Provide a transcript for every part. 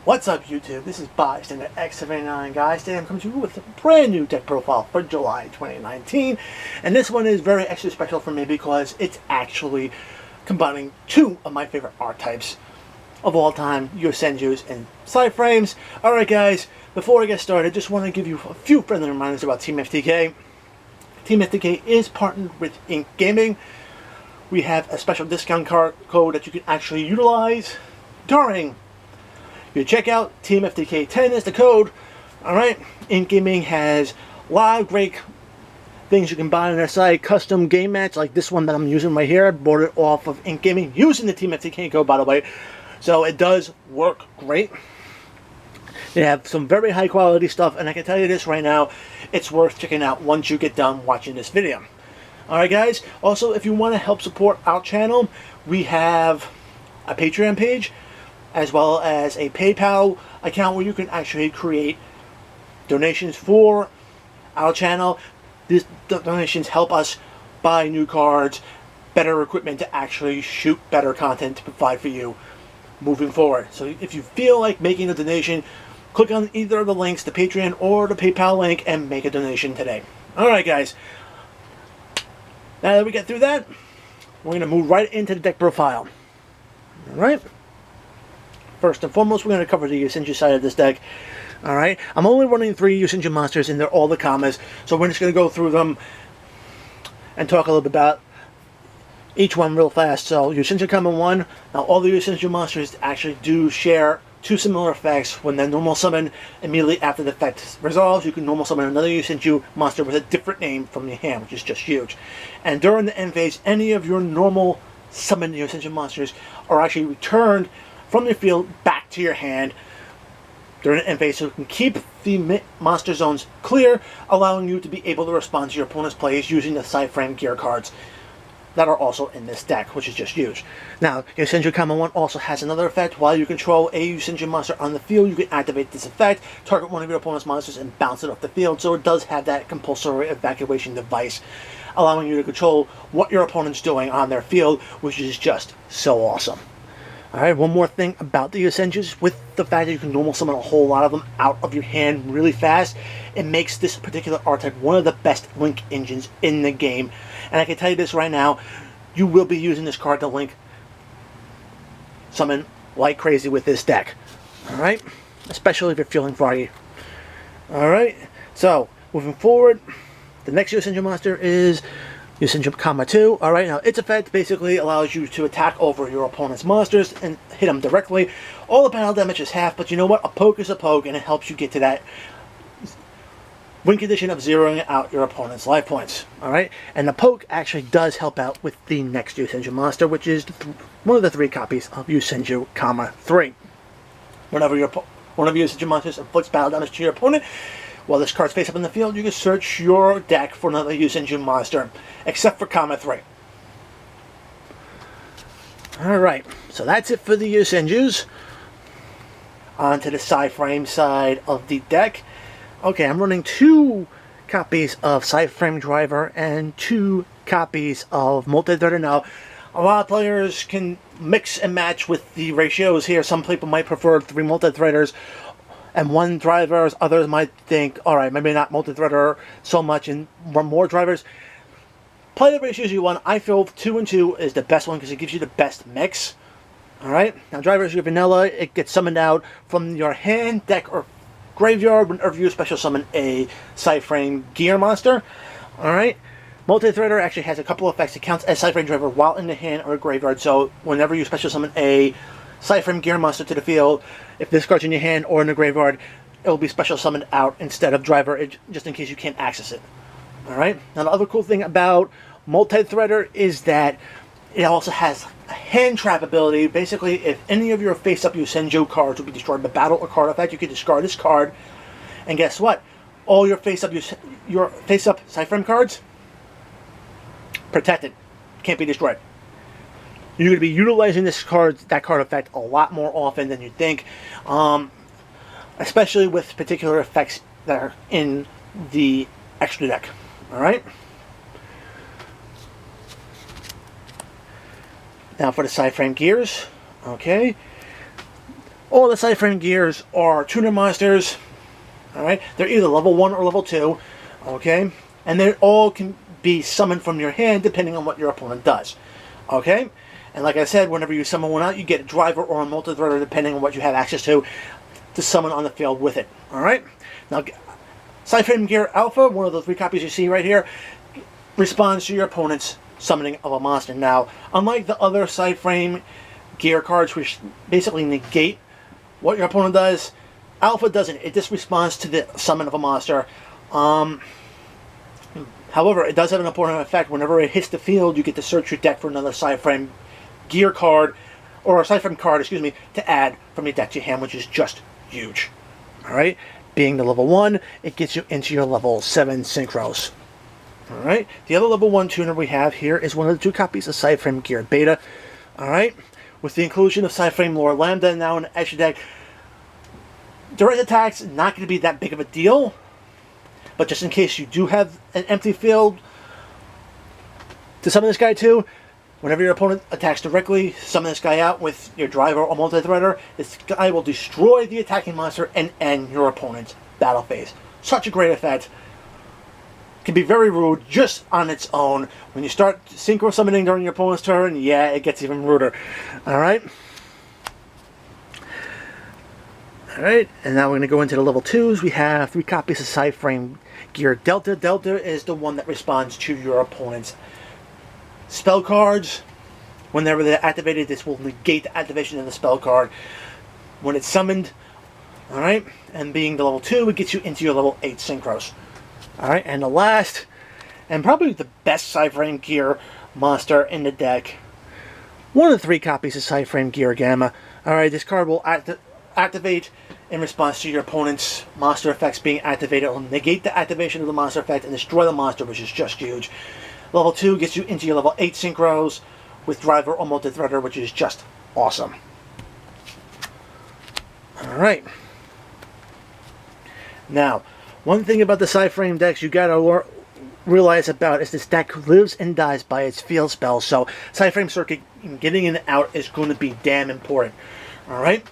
What's up, YouTube? This is Bystanderx79, guys. Today I'm coming to you with a brand new deck profile for July 2019. And this one is very extra special for me because it's actually combining two of my favorite archetypes of all time, Yosenju and PSY-Frames. Alright, guys, before I get started, I just want to give you a few friendly reminders about Team FTK. Team FTK is partnered with Ink Gaming. We have a special discount code that you can actually utilize during your checkout. Team FTK10 is the code. Alright, Ink Gaming has a lot of great things you can buy on their site. Custom game mats like this one that I'm using right here. I bought it off of Ink Gaming using the Team FTK code, by the way. So it does work great. They have some very high quality stuff, and I can tell you this right now, it's worth checking out once you get done watching this video. Alright, guys, also if you want to help support our channel, we have a Patreon page as well as a PayPal account where you can actually create donations for our channel. These donations help us buy new cards, better equipment to actually shoot better content to provide for you moving forward. So if you feel like making a donation, click on either of the links, the Patreon or the PayPal link, and make a donation today. Alright, guys, now that we get through that, we're going to move right into the deck profile. Alright, first and foremost, we're going to cover the Yosenju side of this deck. Alright, I'm only running 3 Yosenju monsters, and they're all the commas, so we're just going to go through them and talk a little bit about each one real fast. So Yosenju Common 1, now all the Yosenju monsters actually do share 2 similar effects. When they normal summon, immediately after the effect resolves, you can normal summon another Yosenju monster with a different name from your hand, which is just huge. And during the end phase, any of your normal summoned Yosenju monsters are actually returned from your field back to your hand during the end phase, so you can keep the monster zones clear, allowing you to be able to respond to your opponent's plays using the PSY-Frame Gear cards that are also in this deck, which is just huge. Now, Yosenju Common 1 also has another effect. While you control a Yosenju monster on the field, you can activate this effect, target one of your opponent's monsters, and bounce it off the field. So it does have that compulsory evacuation device, allowing you to control what your opponent's doing on their field, which is just so awesome. Alright, one more thing about the Yosenjus, with the fact that you can normal summon a whole lot of them out of your hand really fast, it makes this particular archetype one of the best link engines in the game. And I can tell you this right now, you will be using this card to link summon like crazy with this deck. Alright, especially if you're feeling froggy. Alright, so moving forward, the next Yosenju monster is Yosenju Common 2. Alright, now its effect basically allows you to attack over your opponent's monsters and hit them directly. All the battle damage is half, but you know what? A poke is a poke, and it helps you get to that win condition of zeroing out your opponent's life points. Alright, and the poke actually does help out with the next Yosenju monster, which is one of the 3 copies of Yosenju Common 3. Whenever one of your Yosenju monsters inflicts battle damage to your opponent, while this card's face up in the field, you can search your deck for another Yosenju monster, except for Common 3. Alright, so that's it for the Yosenjus. On to the PSY-Frame side of the deck. Okay, I'm running 2 copies of PSY-Frame Driver and 2 copies of Multi-Threader. Now, a lot of players can mix and match with the ratios here. Some people might prefer 3 Multi-Threaders and 1 drivers. Others might think, alright, maybe not Multi-Threader so much and run more drivers. Play the ratios you want. I feel 2 and 2 is the best one because it gives you the best mix. Alright, now drivers, your vanilla, it gets summoned out from your hand, deck, or graveyard whenever you special summon a PSY-Frame Gear monster. Alright, Multi-Threader actually has a couple of effects. It counts as PSY-Frame Driver while in the hand or graveyard, so whenever you special summon a PSY-Frame Gear monster to the field, if this card's in your hand or in the graveyard, it will be special summoned out instead of Driver, just in case you can't access it. Alright, now the other cool thing about Multi-Threader is that it also has a hand trap ability. Basically, if any of your face-up Yosenju cards will be destroyed by battle or card effect, you can discard this card, and guess what? All your face-up PSY-Frame cards protected, can't be destroyed. You're going to be utilizing that card effect a lot more often than you think, especially with particular effects that are in the extra deck. All right. Now for the PSY-Frame Gears, okay. All the PSY-Frame Gears are tuner monsters. Alright, they're either level 1 or level 2. Okay, and they all can be summoned from your hand depending on what your opponent does. Okay, and like I said, whenever you summon one out, you get a driver or a multi-threader depending on what you have access to summon on the field with it. Alright, now PSY-Frame Gear Alpha, one of the 3 copies you see right here, responds to your opponent's summoning of a monster. Now, unlike the other PSY-Frame Gear cards, which basically negate what your opponent does, Alpha doesn't. It just responds to the summon of a monster. However, it does have an important effect. Whenever it hits the field, you get to search your deck for another PSY-Frame Gear card, or a PSY-Frame card, excuse me, to add from your deck to your hand, which is just huge. Alright? Being the level 1, it gets you into your level 7 Synchros. Alright? The other level 1 tuner we have here is one of the 2 copies of PSY-Frame Gear Beta. Alright? With the inclusion of PSY-Frame Lore Lambda now in the extra deck, direct attack's not going to be that big of a deal. But just in case you do have an empty field to summon this guy to, whenever your opponent attacks directly, summon this guy out with your driver or multi-threader. This guy will destroy the attacking monster and end your opponent's battle phase. Such a great effect. Can be very rude just on its own. When you start synchro summoning during your opponent's turn, yeah, it gets even ruder. Alright? Alright, and now we're going to go into the level 2s. We have 3 copies of PSY-Frame Gear Delta. Delta is the one that responds to your opponent's spell cards. Whenever they're activated, this will negate the activation of the spell card when it's summoned. Alright, and being the level 2, it gets you into your level 8 Synchros. Alright, and the last, and probably the best PSY-Frame Gear monster in the deck, one of the 3 copies of PSY-Frame Gear Gamma. Alright, this card will activate in response to your opponent's monster effects being activated. It will negate the activation of the monster effect and destroy the monster, which is just huge. Level 2 gets you into your level 8 Synchros with driver or multi-threader, which is just awesome. Alright. Now, one thing about the PSY-Frame decks you gotta realize about is this deck lives and dies by its field spells, so PSY-Frame Circuit getting in and out is going to be damn important. Alright?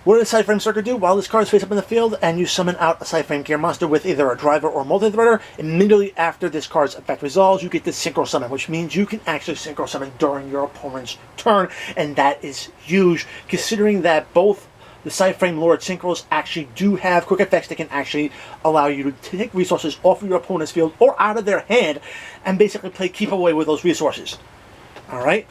What does PSY-Frame Circuit do? While this card is face up in the field and you summon out a PSY-Frame Gear monster with either a driver or multi-threader, immediately after this card's effect resolves, you get this Synchro Summon, which means you can actually Synchro Summon during your opponent's turn, and that is huge, considering that both the PSY-Frame Lord Synchros actually do have quick effects that can actually allow you to take resources off of your opponent's field or out of their hand and basically play keep away with those resources. Alright?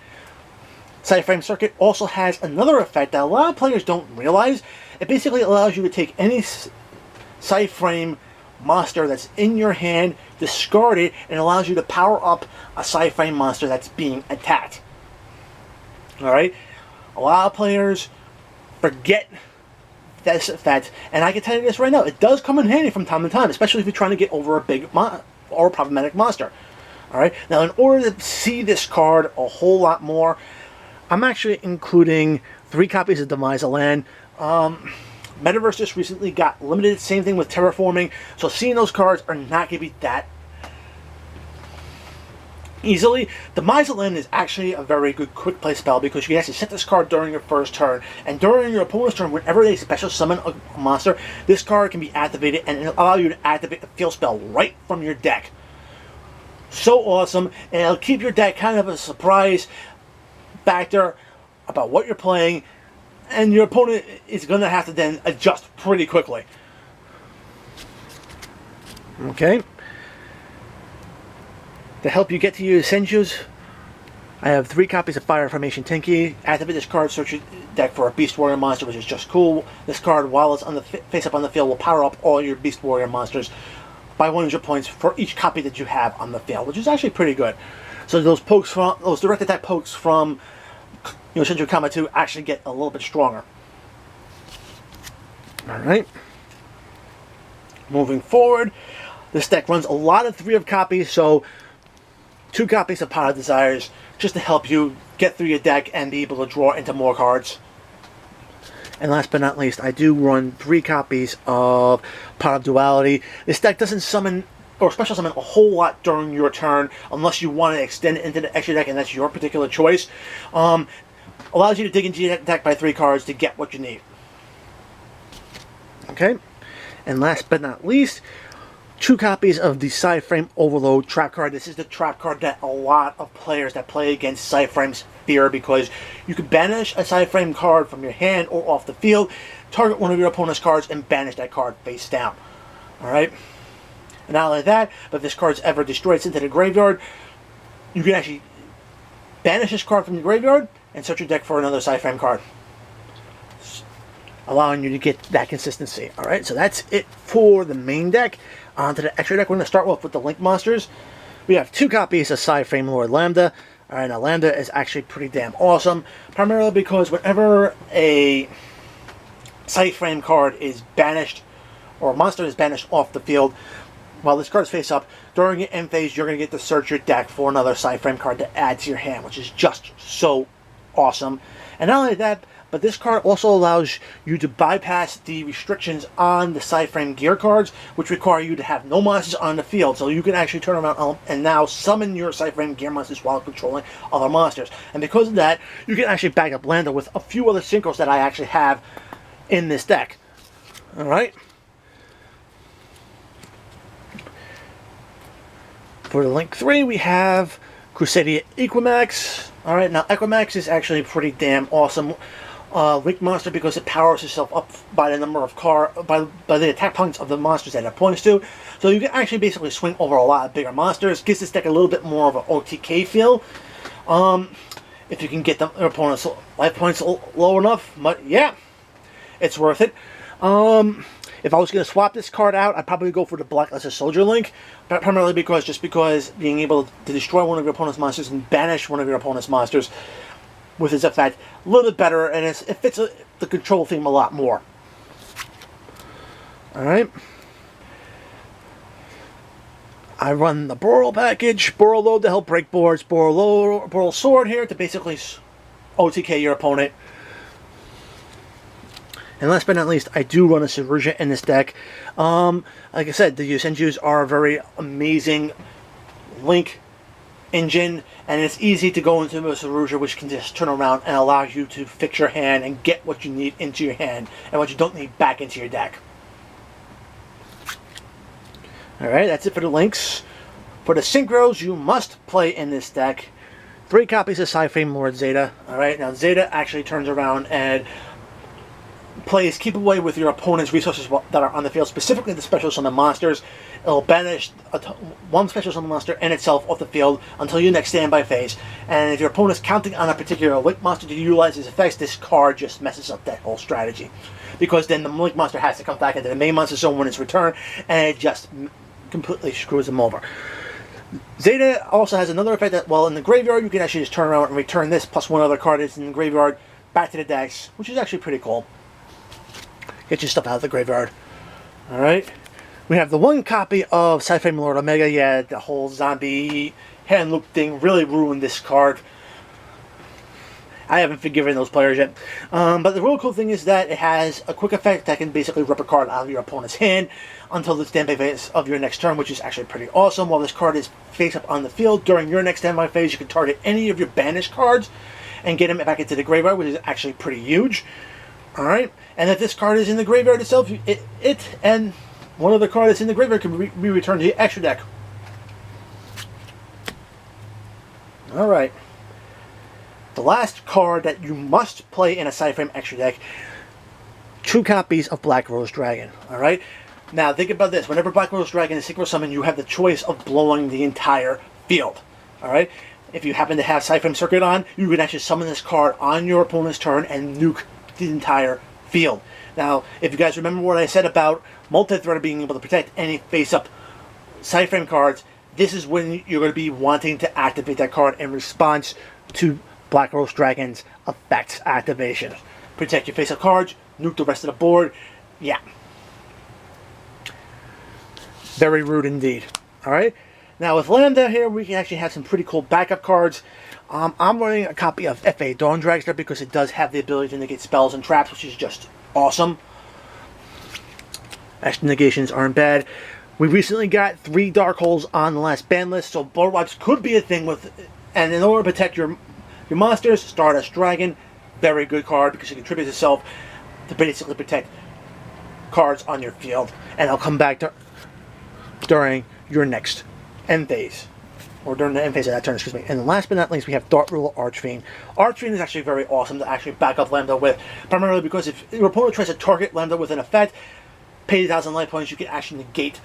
PSY-Frame Circuit also has another effect that a lot of players don't realize. It basically allows you to take any PSY-Frame monster that's in your hand, discard it, and allows you to power up a PSY-Frame monster that's being attacked. Alright? A lot of players forget this effect, and I can tell you this right now, it does come in handy from time to time, especially if you're trying to get over a big or problematic monster. Alright? Now, in order to see this card a whole lot more, I'm actually including 3 copies of Demise of Land. Metaverse just recently got limited, same thing with Terraforming, so seeing those cards are not going to be that easily. Demise of Land is actually a very good quick play spell because you can actually set this card during your first turn, and during your opponent's turn, whenever they special summon a monster, this card can be activated and it'll allow you to activate a field spell right from your deck. So awesome, and it'll keep your deck kind of a surprise factor about what you're playing, and your opponent is going to have to then adjust pretty quickly. Okay. To help you get to your Yosenjus, I have 3 copies of Fire Formation Tenki. Activate this card, search your deck for a Beast Warrior monster, which is just cool. This card, while it's on the face up on the field, will power up all your Beast Warrior monsters by 100 points for each copy that you have on the field, which is actually pretty good. So those direct attack pokes from Yosenju Kama 2 actually get a little bit stronger. Alright. Moving forward, this deck runs a lot of 3 of copies, so 2 copies of Pot of Desires just to help you get through your deck and be able to draw into more cards. And last but not least, I do run 3 copies of Pot of Duality. This deck doesn't summon or special summon a whole lot during your turn unless you want to extend it into the extra deck, and that's your particular choice. allows you to dig into your deck by 3 cards to get what you need. Okay, and last but not least, 2 copies of the PSY-Frame Overload trap card. This is the trap card that a lot of players that play against PSY-Frames fear, because you can banish a PSY-Frame card from your hand or off the field, target one of your opponent's cards, and banish that card face down. Alright? And not only that, but if this card's ever destroyed into the graveyard, you can actually banish this card from the graveyard and search your deck for another PSY-Frame card, allowing you to get that consistency. Alright, so that's it for the main deck. On to the extra deck. We're going to start off with the Link monsters. We have 2 copies of PSY-Frame Lord Lambda. Alright, now Lambda is actually pretty damn awesome, primarily because whenever a PSY-Frame card is banished, or a monster is banished off the field, while this card is face up, during your end phase, you're going to get to search your deck for another PSY-Frame card to add to your hand, which is just so awesome. And not only that, but this card also allows you to bypass the restrictions on the PSY-Frame Gear cards, which require you to have no monsters on the field. So you can actually turn around and now summon your PSY-Frame Gear monsters while controlling other monsters. And because of that, you can actually back up Lambda with a few other Synchros that I actually have in this deck. Alright? For the Link 3, we have Crusadia Equimax. Alright, now Equimax is actually pretty damn awesome Link monster because it powers itself up by the number of by the attack points of the monsters that it points to. So you can actually basically swing over a lot of bigger monsters. Gives this deck a little bit more of an OTK feel. If you can get the opponent's life points low enough, but yeah, it's worth it. If I was going to swap this card out, I'd probably go for the Blacklisted Soldier Link, but primarily because being able to destroy one of your opponent's monsters and banish one of your opponent's monsters with its effect a little bit better, and it fits the control theme a lot more. Alright. I run the Boral package, Boral Load to help break boards, Boral Sword here to basically OTK your opponent. And last but not least, I do run a Saruja in this deck. Like I said, the Yosenjus are a very amazing Link engine, and it's easy to go into a Saruja, which can just turn around and allow you to fix your hand and get what you need into your hand and what you don't need back into your deck. Alright, that's it for the Links. For the Synchros, you must play in this deck 3 copies of PSY-Frame Lord Zeta. Alright, now Zeta actually turns around and plays keep away with your opponent's resources that are on the field, specifically the special summon monsters. It'll banish one special summon monster and itself off the field until your next standby phase. And if your opponent's counting on a particular Link monster to utilize its effects, this card just messes up that whole strategy. Because then the Link monster has to come back into the main monster zone when it's returned, and it just completely screws them over. Zeta also has another effect that, while in the graveyard, you can actually just turn around and return this plus one other card that's in the graveyard back to the decks, which is actually pretty cool. Get your stuff out of the graveyard. Alright. We have the 1 copy of PSY-Frame Lord Omega. Yeah, the whole zombie hand loop thing really ruined this card. I haven't forgiven those players yet. But the real cool thing is that it has a quick effect that can basically rip a card out of your opponent's hand until the standby phase of your next turn, which is actually pretty awesome. While this card is face up on the field, during your next standby phase, you can target any of your banished cards and get them back into the graveyard, which is actually pretty huge. Alright, and if this card is in the graveyard itself, it and one other card that's in the graveyard can be returned to your extra deck. Alright. The last card that you must play in a PSY-Frame extra deck, 2 copies of Black Rose Dragon. Alright? Now think about this. Whenever Black Rose Dragon is Synchro Summon, you have the choice of blowing the entire field. Alright? If you happen to have PSY-Frame Circuit on, you can actually summon this card on your opponent's turn and nuke the entire field. Now, if you guys remember what I said about multi-threader being able to protect any face-up PSY-Frame cards, this is when you're going to be wanting to activate that card in response to Black Rose Dragon's effects activation. Protect your face-up cards, nuke the rest of the board. Yeah. Very rude indeed. Alright? Now with Lambda here, we can actually have some pretty cool backup cards. I'm running a copy of F.A. Dawn Dragster because it does have the ability to negate spells and traps, which is just awesome. Extra negations aren't bad. We recently got 3 Dark Holes on the last ban list, so board wipes could be a thing with, and in order to protect your monsters, Stardust Dragon, very good card because it contributes itself to basically protect cards on your field. And I'll come back during your next end phase. Or during the end phase of that turn, excuse me. And last but not least, we have Dart Ruler Archfiend. Archfiend is actually very awesome to actually back up Lambda with, primarily because if your opponent tries to target Lambda with an effect, pay 1,000 life points, you can actually negate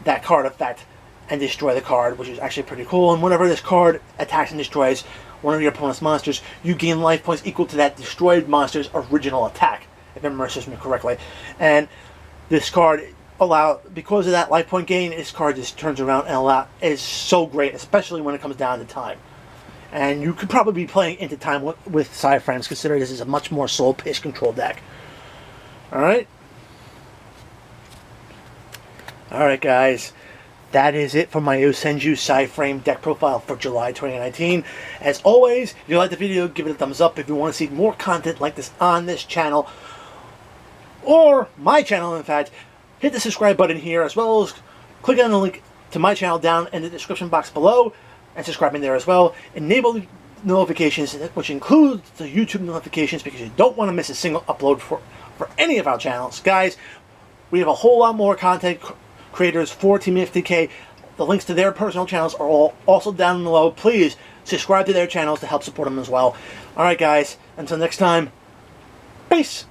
that card effect and destroy the card, which is actually pretty cool. And whenever this card attacks and destroys one of your opponent's monsters, you gain life points equal to that destroyed monster's original attack, if memory serves me correctly. And this card because of that life point gain, this card just turns around and is so great, especially when it comes down to time. And you could probably be playing into time with PSY-Frames, considering this is a much more slow-paced control deck. Alright? Alright guys, that is it for my Yosenju PSY-Frame deck profile for July 2019. As always, if you like the video, give it a thumbs up. If you want to see more content like this on this channel, or my channel in fact, hit the subscribe button here, as well as click on the link to my channel down in the description box below, and subscribing there as well. Enable the notifications, which includes the YouTube notifications, because you don't want to miss a single upload for any of our channels. Guys, we have a whole lot more content creators for Team FTK. The links to their personal channels are all also down below. Please subscribe to their channels to help support them as well. Alright guys, until next time, peace!